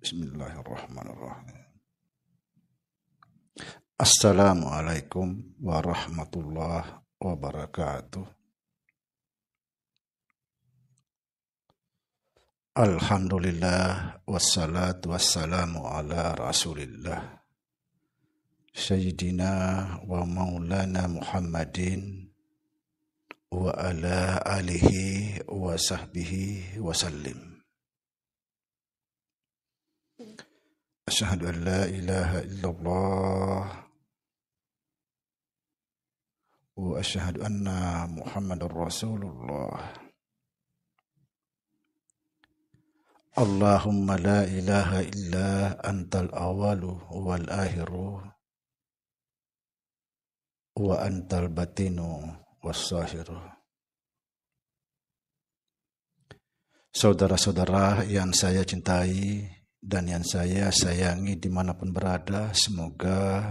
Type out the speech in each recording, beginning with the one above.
Bismillahirrahmanirrahim. Assalamualaikum warahmatullahi wabarakatuh. Alhamdulillah wassalatu wassalamu ala rasulillah Sayyidina wa maulana Muhammadin wa ala alihi wa sahbihi wa sallim. Asyhadu an la ilaha illallah wa asyhadu anna Muhammadar Rasulullah. Allahumma la ilaha illa antal awalu wal akhiru wa antal batinu was zahiru. Saudara-saudara yang saya cintai dan yang saya sayangi dimanapun berada, semoga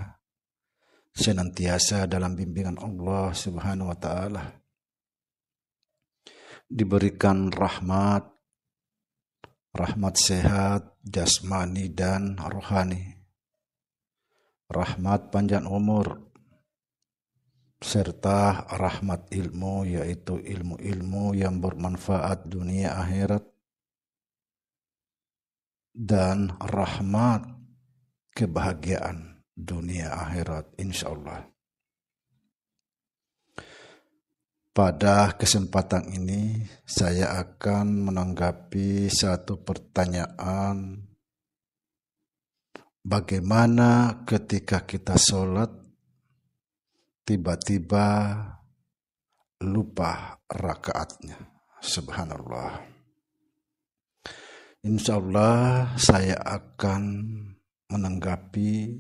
senantiasa dalam bimbingan Allah Subhanahu wa Ta'ala, diberikan rahmat sehat jasmani dan rohani, rahmat panjang umur, serta rahmat ilmu, yaitu ilmu-ilmu yang bermanfaat dunia akhirat, dan rahmat kebahagiaan dunia akhirat insyaallah. Pada kesempatan ini saya akan menanggapi satu pertanyaan, bagaimana ketika kita sholat tiba-tiba lupa rakaatnya. Subhanallah. Insyaallah saya akan menanggapi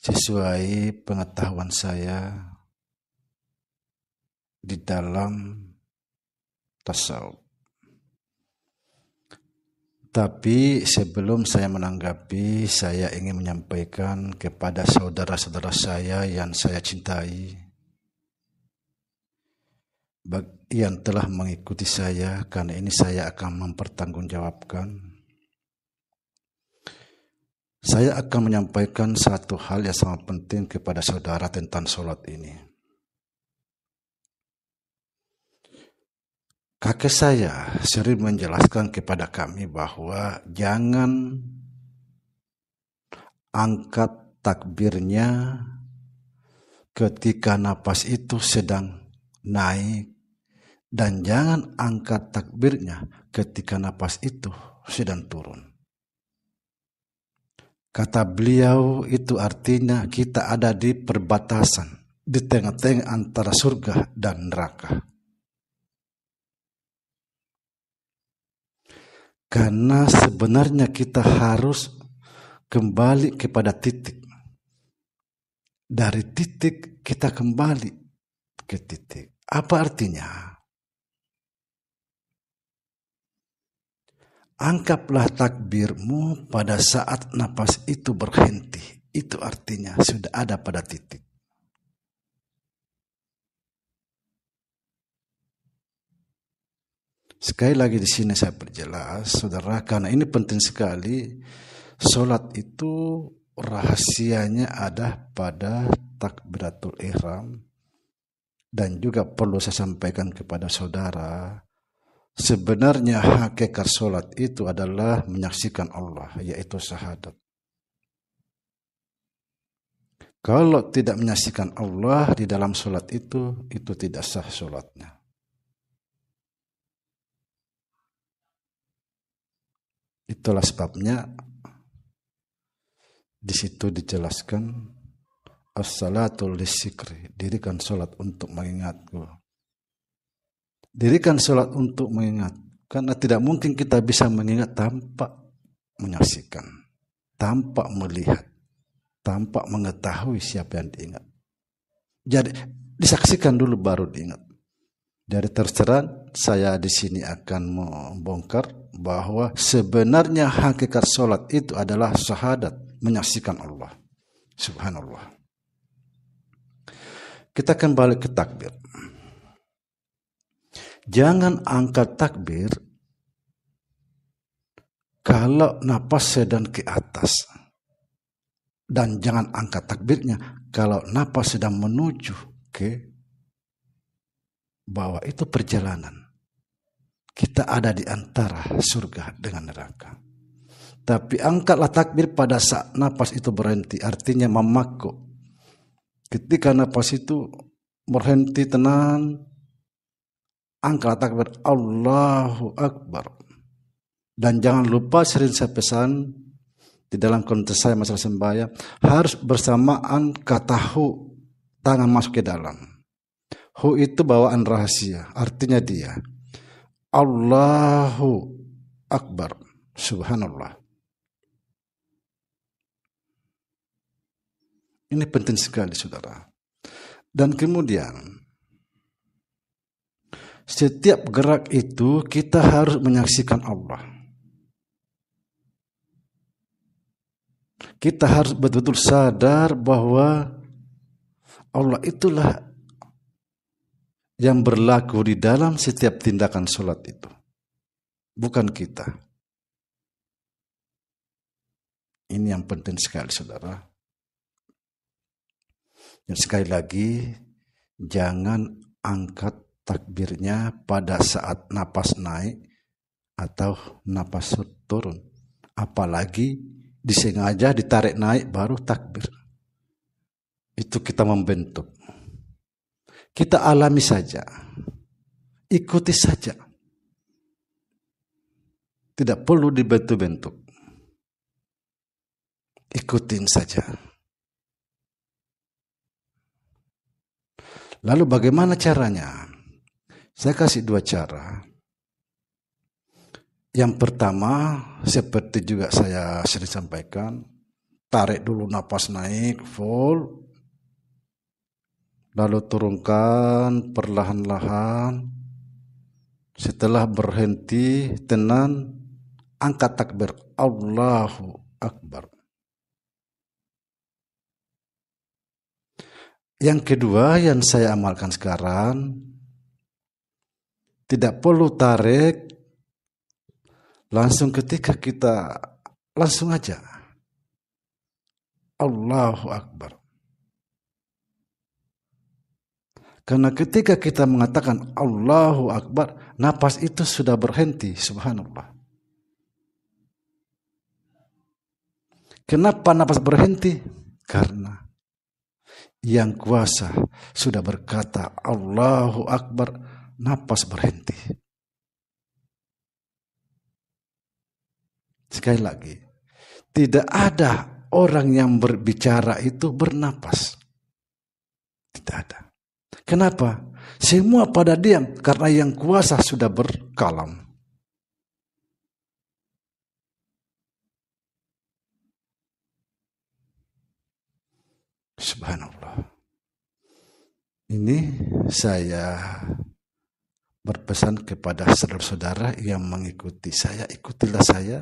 sesuai pengetahuan saya di dalam tasawuf. Tapi sebelum saya menanggapi, saya ingin menyampaikan kepada saudara-saudara saya yang saya cintai, yang telah mengikuti saya, karena ini saya akan mempertanggungjawabkan. Saya akan menyampaikan satu hal yang sangat penting kepada saudara tentang sholat ini. Kakek saya sering menjelaskan kepada kami bahwa jangan angkat takbirnya ketika napas itu sedang naik, dan jangan angkat takbirnya ketika napas itu sedang turun. Kata beliau, itu artinya kita ada di perbatasan, di tengah-tengah antara surga dan neraka. Karena sebenarnya kita harus kembali kepada titik. Dari titik kita kembali ke titik. Apa artinya? Anggaplah takbirmu pada saat napas itu berhenti. Itu artinya sudah ada pada titik. Sekali lagi di sini saya perjelas, saudara, karena ini penting sekali. Sholat itu rahasianya ada pada takbiratul ihram. Dan juga perlu saya sampaikan kepada saudara, sebenarnya hakikat sholat itu adalah menyaksikan Allah, yaitu syahadat. Kalau tidak menyaksikan Allah di dalam sholat itu tidak sah sholatnya. Itulah sebabnya di situ dijelaskan as-salatu lis-zikri, dirikan sholat untuk mengingatku. Dirikan sholat untuk mengingat, karena tidak mungkin kita bisa mengingat tanpa menyaksikan, tanpa melihat, tanpa mengetahui siapa yang diingat. Jadi disaksikan dulu baru diingat. Dari terserah saya di sini akan membongkar bahwa sebenarnya hakikat sholat itu adalah syahadat, menyaksikan Allah. Subhanallah. Kita kembali ke takbir. Jangan angkat takbir kalau napas sedang ke atas, dan jangan angkat takbirnya kalau napas sedang menuju ke bawah, itu perjalanan. Kita ada di antara surga dengan neraka. Tapi angkatlah takbir pada saat napas itu berhenti, artinya memaku. Ketika napas itu berhenti tenang, angkatlah takbir Allahu Akbar. Dan jangan lupa, sering saya pesan di dalam konteks saya masalah sembahyang, harus bersamaan kata hu, tangan masuk ke dalam. Hu itu bawaan rahasia, artinya dia Allahu Akbar, subhanallah. Ini penting sekali, saudara. Dan kemudian setiap gerak itu kita harus menyaksikan Allah. Kita harus betul-betul sadar bahwa Allah itulah yang berlaku di dalam setiap tindakan sholat itu, bukan kita. Ini yang penting sekali, saudara. Dan sekali lagi, jangan angkat takbirnya pada saat napas naik atau napas turun. Apalagi disengaja ditarik naik baru takbir. Itu kita membentuk. Kita alami saja. Ikuti saja. Tidak perlu dibentuk-bentuk. Ikutin saja. Lalu bagaimana caranya? Saya kasih dua cara. Yang pertama, seperti juga saya sering sampaikan, tarik dulu napas naik full, lalu turunkan perlahan-lahan. Setelah berhenti, tenang, angkat takbir Allahu Akbar. Yang kedua yang saya amalkan sekarang, tidak perlu tarik, langsung ketika kita langsung aja Allahu Akbar. Karena ketika kita mengatakan Allahu Akbar, napas itu sudah berhenti, subhanallah. Kenapa napas berhenti? Karena yang kuasa sudah berkata Allahu Akbar, napas berhenti. Sekali lagi, tidak ada orang yang berbicara itu bernapas. Tidak ada. Kenapa? Semua pada diam karena yang kuasa sudah berkalam. Subhanallah. Ini saya berpesan kepada saudara-saudara yang mengikuti saya, ikutilah saya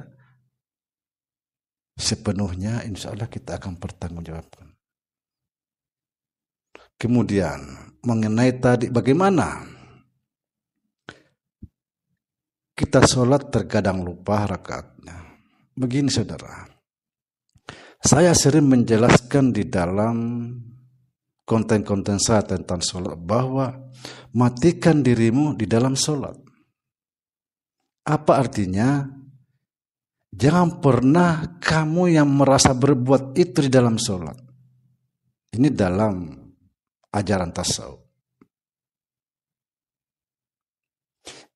sepenuhnya, insya Allah kita akan bertanggungjawabkan. Kemudian mengenai tadi bagaimana kita sholat terkadang lupa rakaatnya. Begini saudara, saya sering menjelaskan di dalam konten-konten saya tentang sholat bahwa matikan dirimu di dalam sholat. Apa artinya? Jangan pernah kamu yang merasa berbuat itu di dalam sholat. Ini dalam ajaran tasawuf.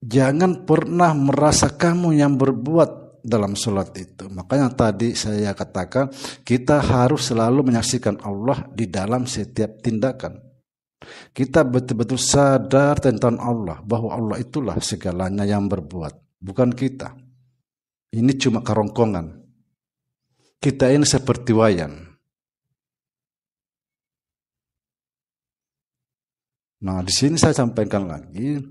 Jangan pernah merasa kamu yang berbuat dalam sholat itu. Makanya tadi saya katakan kita harus selalu menyaksikan Allah di dalam setiap tindakan. Kita betul-betul sadar tentang Allah, bahwa Allah itulah segalanya yang berbuat, bukan kita. Ini cuma kerongkongan. Kita ini seperti wayan. Nah, di sini saya sampaikan lagi,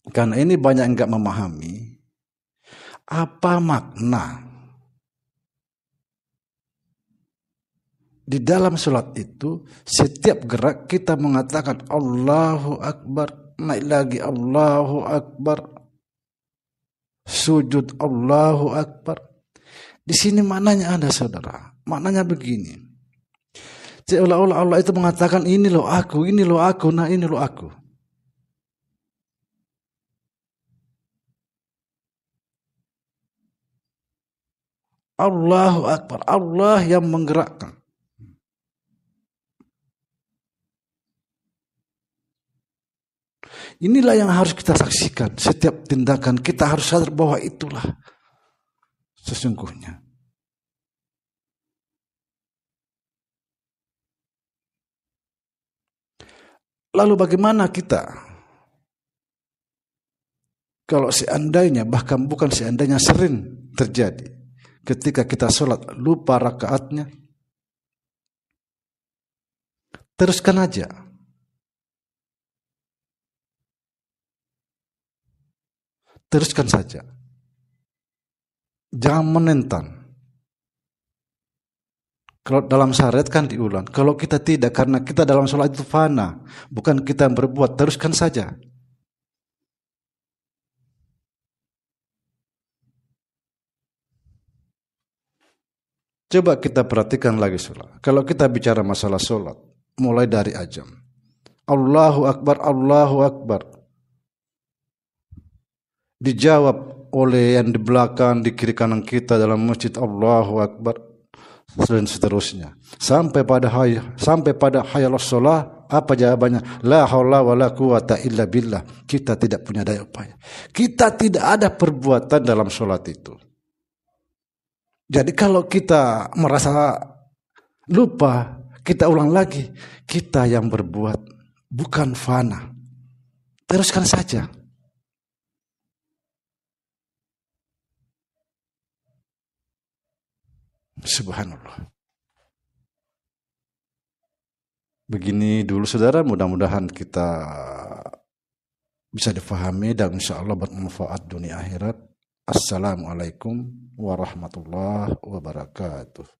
karena ini banyak yang enggak memahami apa makna di dalam sholat itu. Setiap gerak kita mengatakan Allahu Akbar, naik lagi Allahu Akbar, sujud Allahu Akbar. Di sini maknanya ada, saudara. Maknanya begini. Seolah-olah Allah itu mengatakan, ini loh aku, nah ini loh aku. Allahu Akbar, Allah yang menggerakkan. Inilah yang harus kita saksikan. Setiap tindakan kita harus sadar bahwa itulah sesungguhnya. Lalu bagaimana kita? Kalau seandainya, bahkan bukan seandainya, sering terjadi ketika kita sholat lupa rakaatnya, teruskan aja. Teruskan saja. Jangan menentang. Kalau dalam syariat kan diulang. Kalau kita tidak, karena kita dalam sholat itu fana, bukan kita yang berbuat, teruskan saja. Coba kita perhatikan lagi sholat. Kalau kita bicara masalah sholat, mulai dari azan, Allahu Akbar, Allahu Akbar, dijawab oleh yang di belakang, di kiri kanan kita dalam masjid, Allahu Akbar, dan seterusnya. Sampai pada hayalas sholah, apa jawabannya? La haula wa la quwata illa billah. Kita tidak punya daya upaya. Kita tidak ada perbuatan dalam sholat itu. Jadi kalau kita merasa lupa, kita ulang lagi. Kita yang berbuat, bukan fana. Teruskan saja. Subhanallah. Begini dulu saudara, mudah-mudahan kita bisa difahami dan insya Allah bermanfaat dunia akhirat. Assalamualaikum warahmatullahi wabarakatuh.